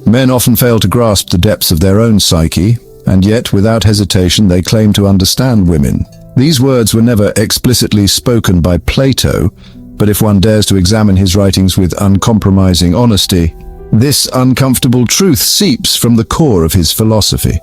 Men often fail to grasp the depths of their own psyche, and yet, without hesitation, they claim to understand women. These words were never explicitly spoken by Plato, but if one dares to examine his writings with uncompromising honesty, this uncomfortable truth seeps from the core of his philosophy.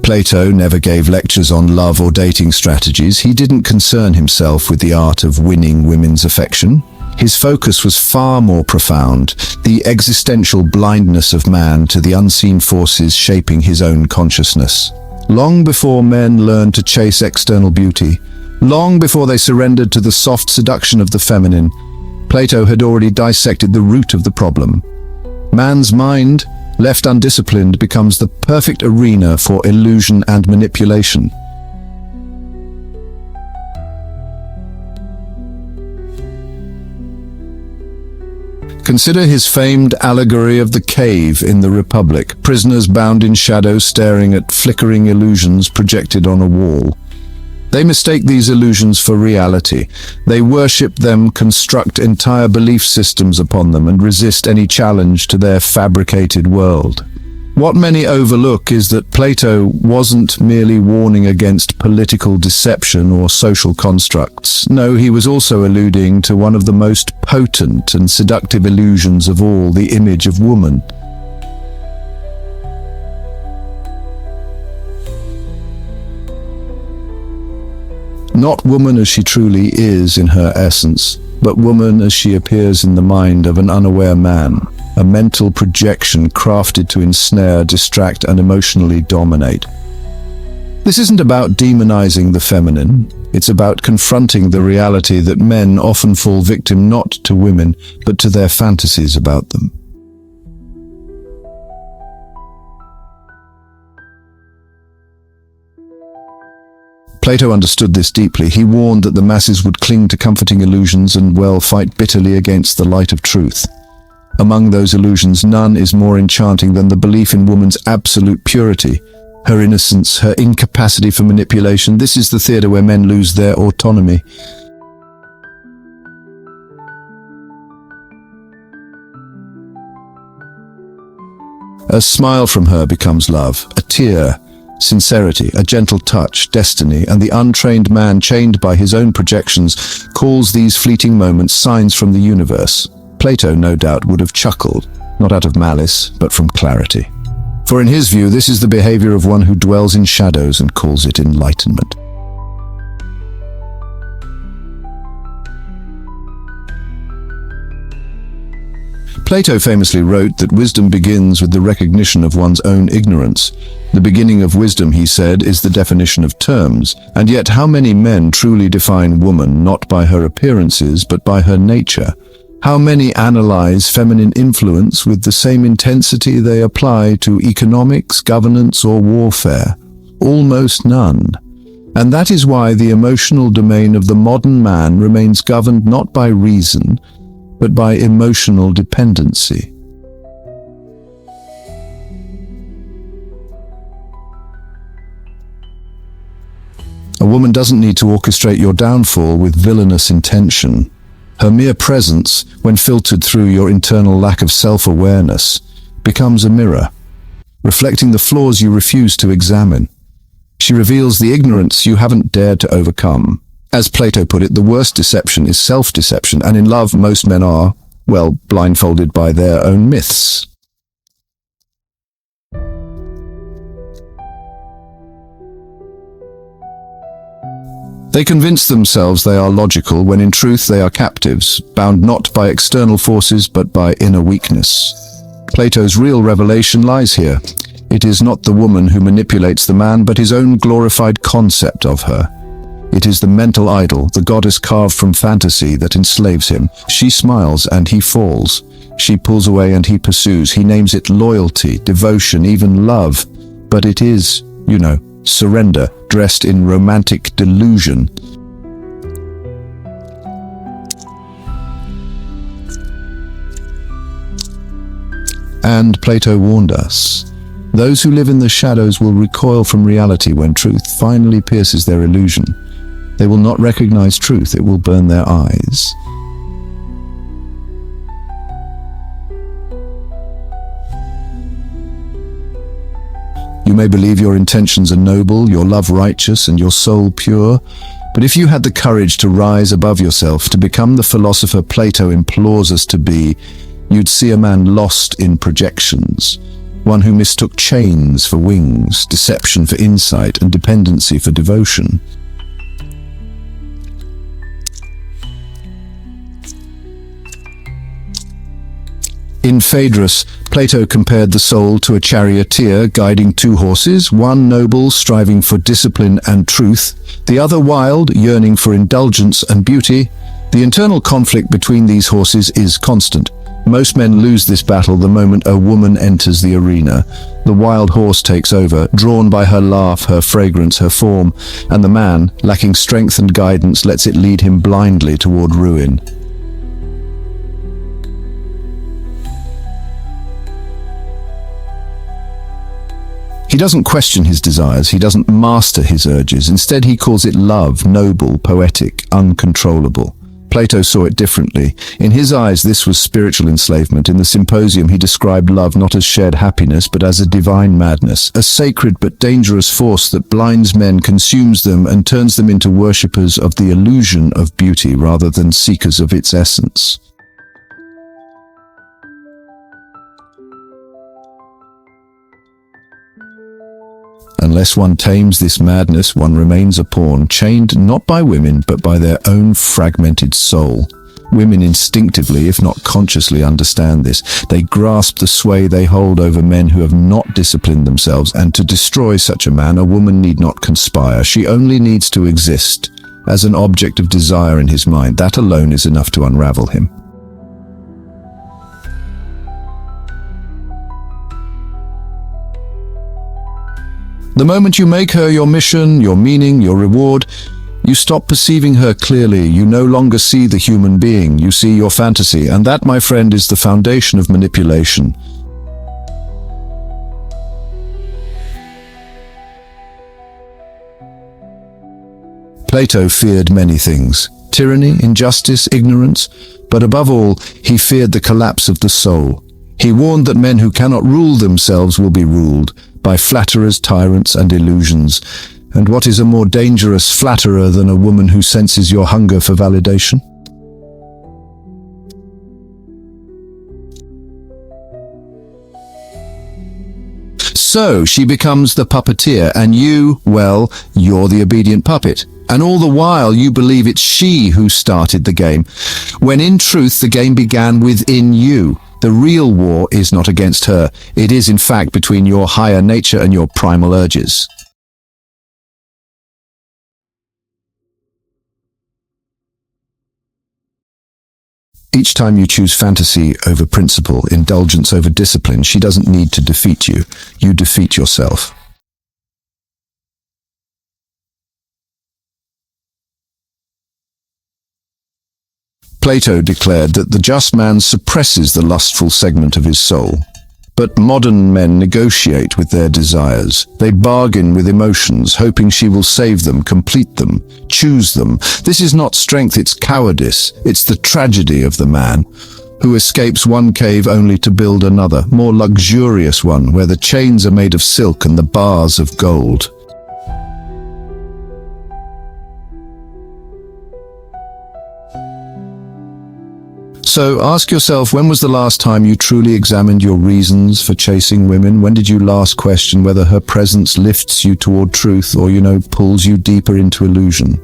Plato never gave lectures on love or dating strategies. He didn't concern himself with the art of winning women's affection. His focus was far more profound, the existential blindness of man to the unseen forces shaping his own consciousness. Long before men learned to chase external beauty, long before they surrendered to the soft seduction of the feminine, Plato had already dissected the root of the problem. Man's mind, left undisciplined, becomes the perfect arena for illusion and manipulation. Consider his famed allegory of the cave in the Republic, prisoners bound in shadow staring at flickering illusions projected on a wall. They mistake these illusions for reality. They worship them, construct entire belief systems upon them, and resist any challenge to their fabricated world. What many overlook is that Plato wasn't merely warning against political deception or social constructs. No, he was also alluding to one of the most potent and seductive illusions of all, the image of woman. Not woman as she truly is in her essence, but woman as she appears in the mind of an unaware man, a mental projection crafted to ensnare, distract, and emotionally dominate. This isn't about demonizing the feminine, it's about confronting the reality that men often fall victim not to women, but to their fantasies about them. Plato understood this deeply. He warned that the masses would cling to comforting illusions and, fight bitterly against the light of truth. Among those illusions, none is more enchanting than the belief in woman's absolute purity, her innocence, her incapacity for manipulation. This is the theater where men lose their autonomy. A smile from her becomes love, a tear, sincerity, a gentle touch, destiny, and the untrained man, chained by his own projections, calls these fleeting moments signs from the universe. Plato, no doubt, would have chuckled, not out of malice, but from clarity. For in his view, this is the behavior of one who dwells in shadows and calls it enlightenment. Plato famously wrote that wisdom begins with the recognition of one's own ignorance. The beginning of wisdom, he said, is the definition of terms. And yet how many men truly define woman not by her appearances, but by her nature? How many analyze feminine influence with the same intensity they apply to economics, governance, or warfare? Almost none. And that is why the emotional domain of the modern man remains governed not by reason, but by emotional dependency. A woman doesn't need to orchestrate your downfall with villainous intention. Her mere presence, when filtered through your internal lack of self-awareness, becomes a mirror, reflecting the flaws you refuse to examine. She reveals the ignorance you haven't dared to overcome. As Plato put it, the worst deception is self-deception, and in love most men are, blindfolded by their own myths. They convince themselves they are logical when in truth they are captives, bound not by external forces but by inner weakness. Plato's real revelation lies here. It is not the woman who manipulates the man, but his own glorified concept of her. It is the mental idol, the goddess carved from fantasy, that enslaves him. She smiles and he falls. She pulls away and he pursues. He names it loyalty, devotion, even love. But it is, surrender, dressed in romantic delusion. And Plato warned us. Those who live in the shadows will recoil from reality when truth finally pierces their illusion. They will not recognize truth. It will burn their eyes. You may believe your intentions are noble, your love righteous, and your soul pure, but if you had the courage to rise above yourself, to become the philosopher Plato implores us to be, you'd see a man lost in projections, one who mistook chains for wings, deception for insight, and dependency for devotion. In Phaedrus, Plato compared the soul to a charioteer guiding two horses, one noble, striving for discipline and truth, the other wild, yearning for indulgence and beauty. The internal conflict between these horses is constant. Most men lose this battle the moment a woman enters the arena. The wild horse takes over, drawn by her laugh, her fragrance, her form, and the man, lacking strength and guidance, lets it lead him blindly toward ruin. He doesn't question his desires, he doesn't master his urges. Instead, he calls it love, noble, poetic, uncontrollable. Plato saw it differently. In his eyes, this was spiritual enslavement. In the Symposium, he described love not as shared happiness, but as a divine madness, a sacred but dangerous force that blinds men, consumes them, and turns them into worshippers of the illusion of beauty rather than seekers of its essence. Unless one tames this madness, one remains a pawn, chained not by women, but by their own fragmented soul. Women instinctively, if not consciously, understand this. They grasp the sway they hold over men who have not disciplined themselves, and to destroy such a man, a woman need not conspire. She only needs to exist as an object of desire in his mind. That alone is enough to unravel him. The moment you make her your mission, your meaning, your reward, you stop perceiving her clearly. You no longer see the human being, you see your fantasy, and that, my friend, is the foundation of manipulation. Plato feared many things: tyranny, injustice, ignorance, but above all, he feared the collapse of the soul. He warned that men who cannot rule themselves will be ruled by flatterers, tyrants, and illusions. And what is a more dangerous flatterer than a woman who senses your hunger for validation? So she becomes the puppeteer, and you, well, you're the obedient puppet. And all the while you believe it's she who started the game, when in truth the game began within you. The real war is not against her. It is in fact between your higher nature and your primal urges. Each time you choose fantasy over principle, indulgence over discipline, she doesn't need to defeat you. You defeat yourself. Plato declared that the just man suppresses the lustful segment of his soul. But modern men negotiate with their desires. They bargain with emotions, hoping she will save them, complete them, choose them. This is not strength, it's cowardice. It's the tragedy of the man who escapes one cave only to build another, more luxurious one, where the chains are made of silk and the bars of gold. So ask yourself, when was the last time you truly examined your reasons for chasing women? When did you last question whether her presence lifts you toward truth or, pulls you deeper into illusion?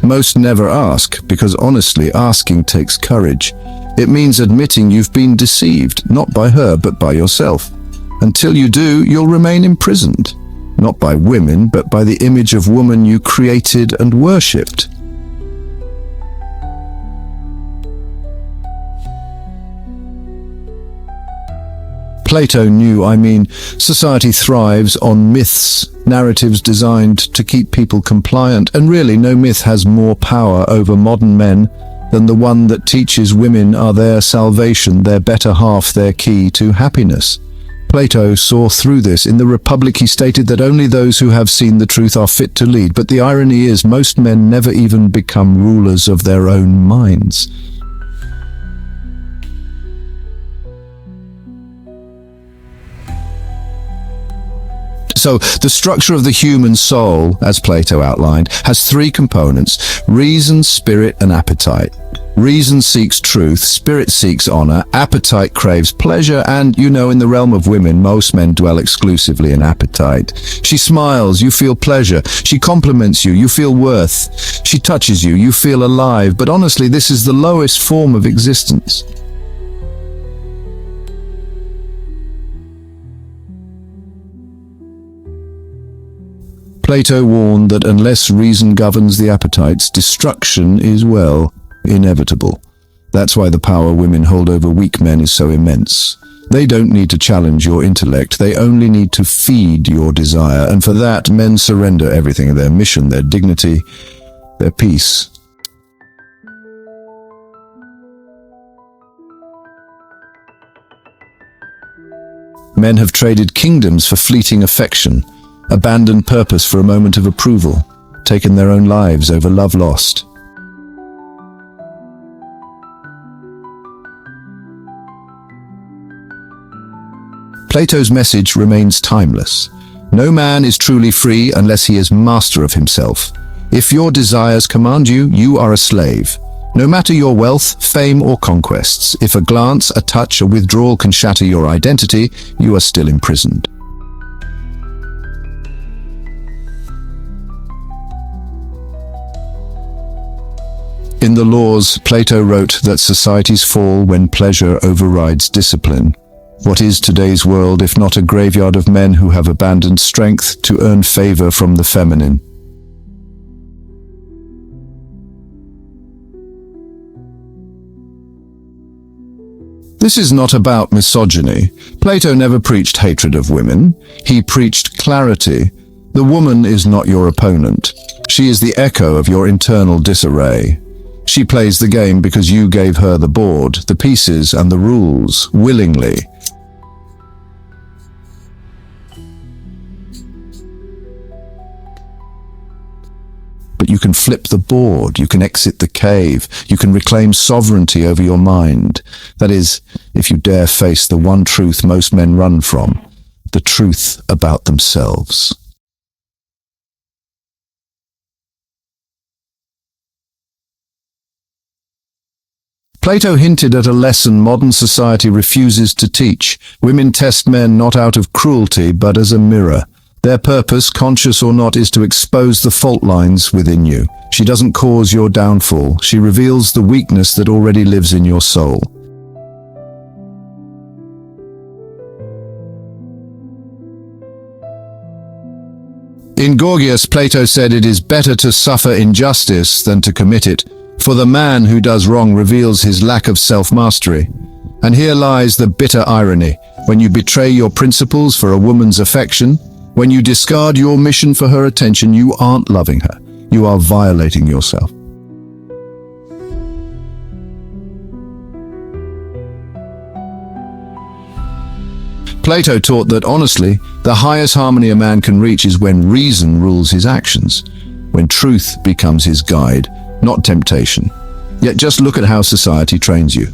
Most never ask, because honestly, asking takes courage. It means admitting you've been deceived, not by her, but by yourself. Until you do, you'll remain imprisoned. Not by women, but by the image of woman you created and worshipped. Plato knew, society thrives on myths, narratives designed to keep people compliant, and really no myth has more power over modern men than the one that teaches women are their salvation, their better half, their key to happiness. Plato saw through this. In the Republic he stated that only those who have seen the truth are fit to lead, but the irony is most men never even become rulers of their own minds. So, the structure of the human soul, as Plato outlined, has three components: reason, spirit, and appetite. Reason seeks truth, spirit seeks honor, appetite craves pleasure, and, in the realm of women, most men dwell exclusively in appetite. She smiles, you feel pleasure. She compliments you, you feel worth. She touches you, you feel alive. But honestly, this is the lowest form of existence. Plato warned that unless reason governs the appetites, destruction is, inevitable. That's why the power women hold over weak men is so immense. They don't need to challenge your intellect, they only need to feed your desire, and for that men surrender everything: their mission, their dignity, their peace. Men have traded kingdoms for fleeting affection, abandoned purpose for a moment of approval, taken their own lives over love lost. Plato's message remains timeless. No man is truly free unless he is master of himself. If your desires command you, you are a slave. No matter your wealth, fame, or conquests, if a glance, a touch, a withdrawal can shatter your identity, you are still imprisoned. In the Laws, Plato wrote that societies fall when pleasure overrides discipline. What is today's world if not a graveyard of men who have abandoned strength to earn favor from the feminine? This is not about misogyny. Plato never preached hatred of women. He preached clarity. The woman is not your opponent. She is the echo of your internal disarray. She plays the game because you gave her the board, the pieces, and the rules, willingly. But you can flip the board, you can exit the cave, you can reclaim sovereignty over your mind. That is, if you dare face the one truth most men run from, the truth about themselves. Plato hinted at a lesson modern society refuses to teach. Women test men not out of cruelty, but as a mirror. Their purpose, conscious or not, is to expose the fault lines within you. She doesn't cause your downfall. She reveals the weakness that already lives in your soul. In Gorgias, Plato said it is better to suffer injustice than to commit it, for the man who does wrong reveals his lack of self-mastery. And here lies the bitter irony. When you betray your principles for a woman's affection, when you discard your mission for her attention, you aren't loving her. You are violating yourself. Plato taught that, honestly, the highest harmony a man can reach is when reason rules his actions, when truth becomes his guide, not temptation. Yet just look at how society trains you.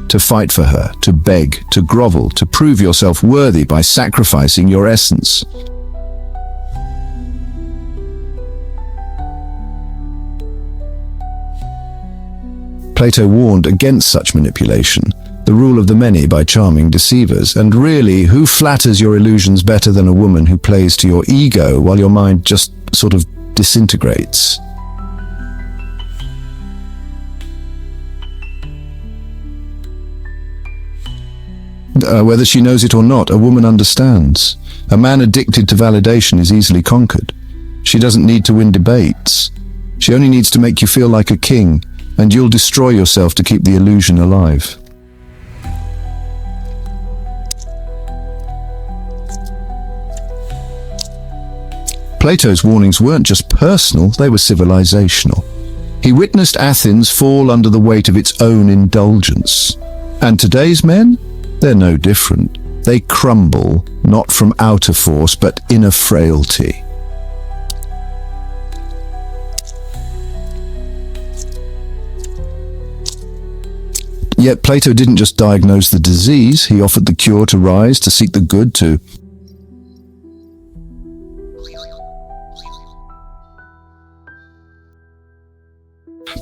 To fight for her, to beg, to grovel, to prove yourself worthy by sacrificing your essence. Plato warned against such manipulation, the rule of the many by charming deceivers. And really, who flatters your illusions better than a woman who plays to your ego while your mind just sort of disintegrates? Whether she knows it or not, a woman understands. A man addicted to validation is easily conquered. She doesn't need to win debates. She only needs to make you feel like a king, and you'll destroy yourself to keep the illusion alive. Plato's warnings weren't just personal, they were civilizational. He witnessed Athens fall under the weight of its own indulgence. And today's men? They're no different. They crumble, not from outer force, but inner frailty. Yet Plato didn't just diagnose the disease, he offered the cure to rise, to seek the good, to...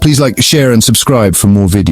Please like, share and subscribe for more videos.